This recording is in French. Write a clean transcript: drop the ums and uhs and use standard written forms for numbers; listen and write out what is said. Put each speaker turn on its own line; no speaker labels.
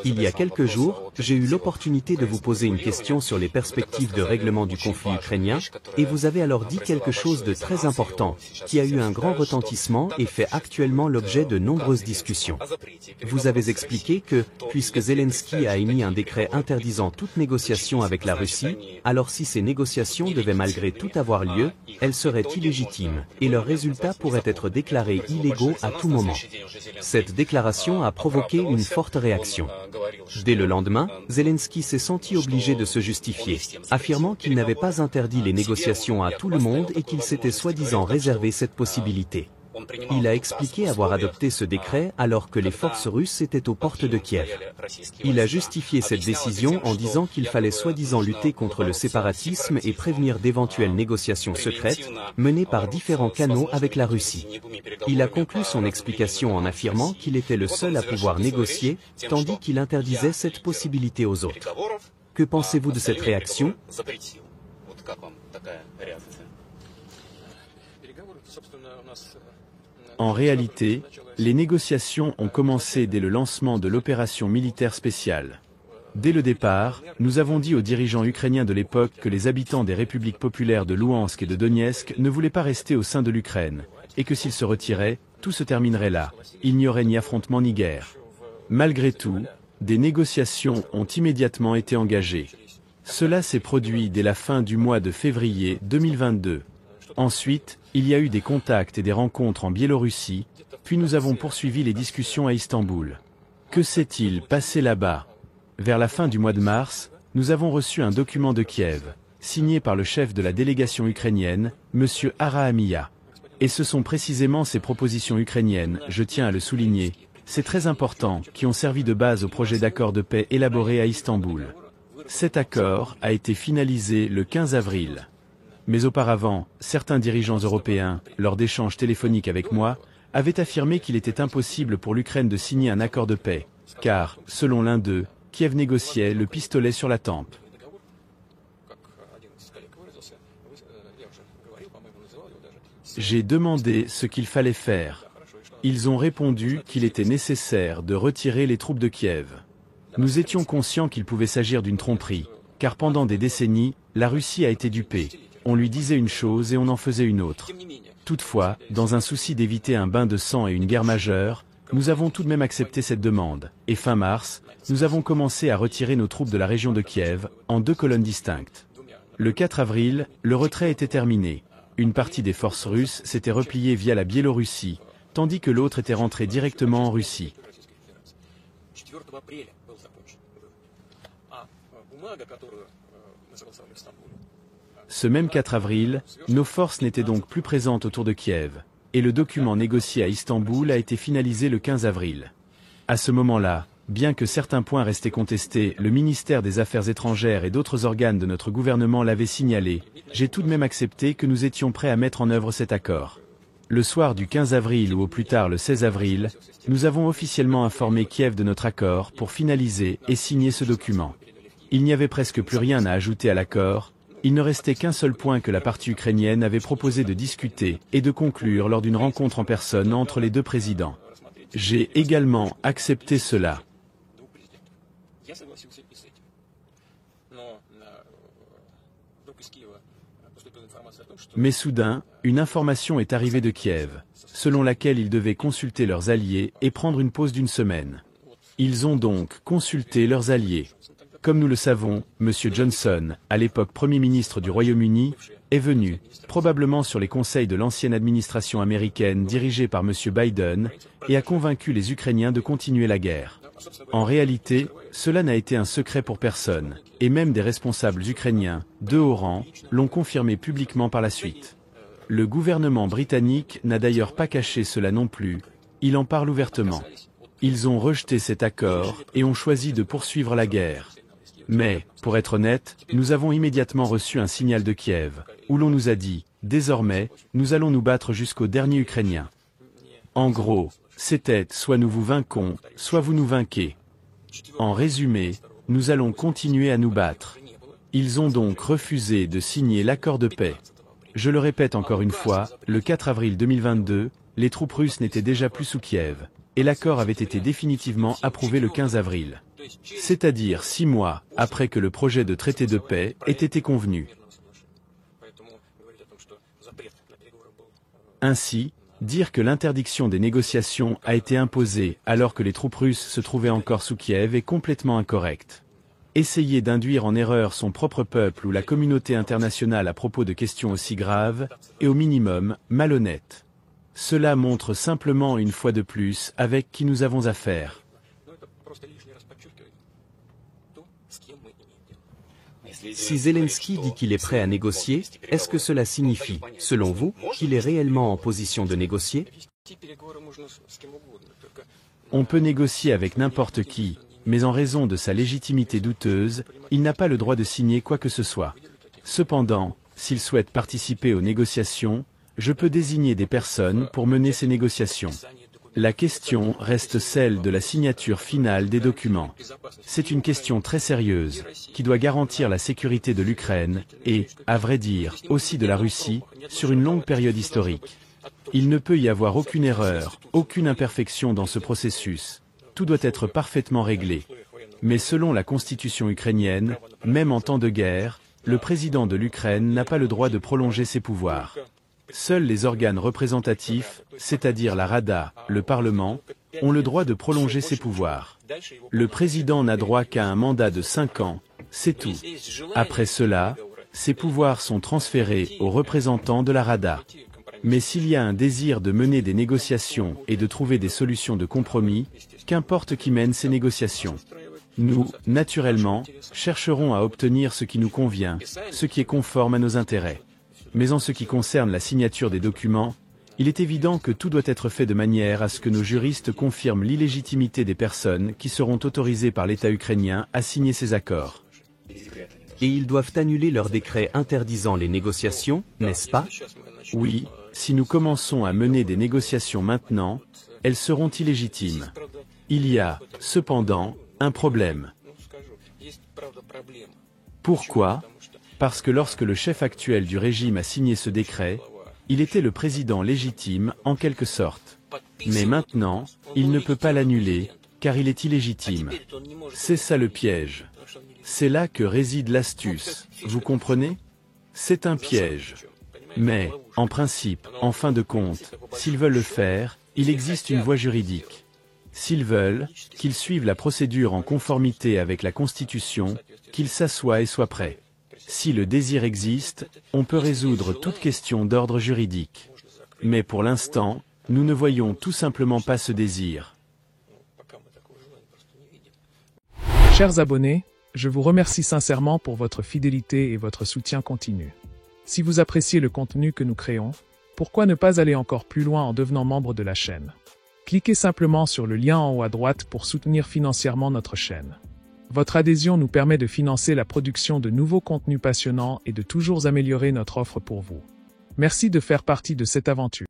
Il y a quelques jours, j'ai eu l'opportunité de vous poser une question sur les perspectives de règlement du conflit ukrainien, et vous avez alors dit quelque chose de très important, qui a eu un grand retentissement et fait actuellement l'objet de nombreuses discussions. Vous avez expliqué que, puisque Zelensky a émis un décret interdisant toute négociation avec la Russie, alors si ces négociations devaient malgré tout avoir lieu, elles seraient illégitimes, et leurs résultats pourraient être déclarés illégaux à tout moment. Cette déclaration a provoqué une forte réaction. Dès le lendemain, Zelensky s'est senti obligé de se justifier, affirmant qu'il n'avait pas interdit les négociations à tout le monde et qu'il s'était soi-disant réservé cette possibilité. Il a expliqué avoir adopté ce décret alors que les forces russes étaient aux portes de Kiev. Il a justifié cette décision en disant qu'il fallait soi-disant lutter contre le séparatisme et prévenir d'éventuelles négociations secrètes, menées par différents canaux avec la Russie. Il a conclu son explication en affirmant qu'il était le seul à pouvoir négocier, tandis qu'il interdisait cette possibilité aux autres. Que pensez-vous de cette réaction ?
En réalité, les négociations ont commencé dès le lancement de l'opération militaire spéciale. Dès le départ, nous avons dit aux dirigeants ukrainiens de l'époque que les habitants des républiques populaires de Louhansk et de Donetsk ne voulaient pas rester au sein de l'Ukraine, et que s'ils se retiraient, tout se terminerait là. Il n'y aurait ni affrontement ni guerre. Malgré tout, des négociations ont immédiatement été engagées. Cela s'est produit dès la fin du mois de février 2022. Ensuite, il y a eu des contacts et des rencontres en Biélorussie, puis nous avons poursuivi les discussions à Istanbul. Que s'est-il passé là-bas? Vers la fin du mois de mars, nous avons reçu un document de Kiev, signé par le chef de la délégation ukrainienne, M. Abrahamian. Et ce sont précisément ces propositions ukrainiennes, je tiens à le souligner, c'est très important, qui ont servi de base au projet d'accord de paix élaboré à Istanbul. Cet accord a été finalisé le 15 avril. Mais auparavant, certains dirigeants européens, lors d'échanges téléphoniques avec moi, avaient affirmé qu'il était impossible pour l'Ukraine de signer un accord de paix, car, selon l'un d'eux, Kiev négociait le pistolet sur la tempe. J'ai demandé ce qu'il fallait faire. Ils ont répondu qu'il était nécessaire de retirer les troupes de Kiev. Nous étions conscients qu'il pouvait s'agir d'une tromperie, car pendant des décennies, la Russie a été dupée. On lui disait une chose et on en faisait une autre. Toutefois, dans un souci d'éviter un bain de sang et une guerre majeure, nous avons tout de même accepté cette demande, et fin mars, nous avons commencé à retirer nos troupes de la région de Kiev, en 2 colonnes distinctes. Le 4 avril, le retrait était terminé. Une partie des forces russes s'était repliée via la Biélorussie, tandis que l'autre était rentrée directement en Russie. Ce même 4 avril, nos forces n'étaient donc plus présentes autour de Kiev, et le document négocié à Istanbul a été finalisé le 15 avril. À ce moment-là, bien que certains points restaient contestés, le ministère des Affaires étrangères et d'autres organes de notre gouvernement l'avaient signalé, j'ai tout de même accepté que nous étions prêts à mettre en œuvre cet accord. Le soir du 15 avril ou au plus tard le 16 avril, nous avons officiellement informé Kiev de notre accord pour finaliser et signer ce document. Il n'y avait presque plus rien à ajouter à l'accord. Il ne restait qu'un seul point que la partie ukrainienne avait proposé de discuter et de conclure lors d'une rencontre en personne entre les deux présidents. J'ai également accepté cela. Mais soudain, une information est arrivée de Kiev, selon laquelle ils devaient consulter leurs alliés et prendre une pause d'1 semaine. Ils ont donc consulté leurs alliés. Comme nous le savons, M. Johnson, à l'époque Premier ministre du Royaume-Uni, est venu, probablement sur les conseils de l'ancienne administration américaine dirigée par M. Biden, et a convaincu les Ukrainiens de continuer la guerre. En réalité, cela n'a été un secret pour personne, et même des responsables ukrainiens, de haut rang, l'ont confirmé publiquement par la suite. Le gouvernement britannique n'a d'ailleurs pas caché cela non plus, il en parle ouvertement. Ils ont rejeté cet accord et ont choisi de poursuivre la guerre. Mais, pour être honnête, nous avons immédiatement reçu un signal de Kiev, où l'on nous a dit, désormais, nous allons nous battre jusqu'au dernier Ukrainien. En gros, c'était soit nous vous vainquons, soit vous nous vainquez. En résumé, nous allons continuer à nous battre. Ils ont donc refusé de signer l'accord de paix. Je le répète encore une fois, le 4 avril 2022, les troupes russes n'étaient déjà plus sous Kiev. et l'accord avait été définitivement approuvé le 15 avril. C'est-à-dire 6 mois après que le projet de traité de paix ait été convenu. Ainsi, dire que l'interdiction des négociations a été imposée alors que les troupes russes se trouvaient encore sous Kiev est complètement incorrect. Essayer d'induire en erreur son propre peuple ou la communauté internationale à propos de questions aussi graves est au minimum malhonnête. Cela montre simplement une fois de plus avec qui nous avons affaire.
Si Zelensky dit qu'il est prêt à négocier, est-ce que cela signifie, selon vous, qu'il est réellement en position de négocier?
On peut négocier avec n'importe qui, mais en raison de sa légitimité douteuse, il n'a pas le droit de signer quoi que ce soit. Cependant, s'il souhaite participer aux négociations, je peux désigner des personnes pour mener ces négociations. La question reste celle de la signature finale des documents. C'est une question très sérieuse, qui doit garantir la sécurité de l'Ukraine, et, à vrai dire, aussi de la Russie, sur une longue période historique. Il ne peut y avoir aucune erreur, aucune imperfection dans ce processus. Tout doit être parfaitement réglé. Mais selon la constitution ukrainienne, même en temps de guerre, le président de l'Ukraine n'a pas le droit de prolonger ses pouvoirs. Seuls les organes représentatifs, c'est-à-dire la Rada, le Parlement, ont le droit de prolonger ses pouvoirs. Le président n'a droit qu'à un mandat de 5 ans, c'est tout. Après cela, ses pouvoirs sont transférés aux représentants de la Rada. Mais s'il y a un désir de mener des négociations et de trouver des solutions de compromis, qu'importe qui mène ces négociations. Nous, naturellement, chercherons à obtenir ce qui nous convient, ce qui est conforme à nos intérêts. Mais en ce qui concerne la signature des documents, il est évident que tout doit être fait de manière à ce que nos juristes confirment l'illégitimité des personnes qui seront autorisées par l'État ukrainien à signer ces accords.
Et ils doivent annuler leur décret interdisant les négociations, n'est-ce pas?
Oui, si nous commençons à mener des négociations maintenant, elles seront illégitimes. Il y a, cependant, un problème. Pourquoi? Parce que lorsque le chef actuel du régime a signé ce décret, il était le président légitime, en quelque sorte. Mais maintenant, il ne peut pas l'annuler, car il est illégitime. C'est ça le piège. C'est là que réside l'astuce, vous comprenez? C'est un piège. Mais, en principe, en fin de compte, s'ils veulent le faire, il existe une voie juridique. S'ils veulent, qu'ils suivent la procédure en conformité avec la Constitution, qu'ils s'assoient et soient prêts. Si le désir existe, on peut résoudre toute question d'ordre juridique. Mais pour l'instant, nous ne voyons tout simplement pas ce désir.
Chers abonnés, je vous remercie sincèrement pour votre fidélité et votre soutien continu. Si vous appréciez le contenu que nous créons, pourquoi ne pas aller encore plus loin en devenant membre de la chaîne? Cliquez simplement sur le lien en haut à droite pour soutenir financièrement notre chaîne. Votre adhésion nous permet de financer la production de nouveaux contenus passionnants et de toujours améliorer notre offre pour vous. Merci de faire partie de cette aventure.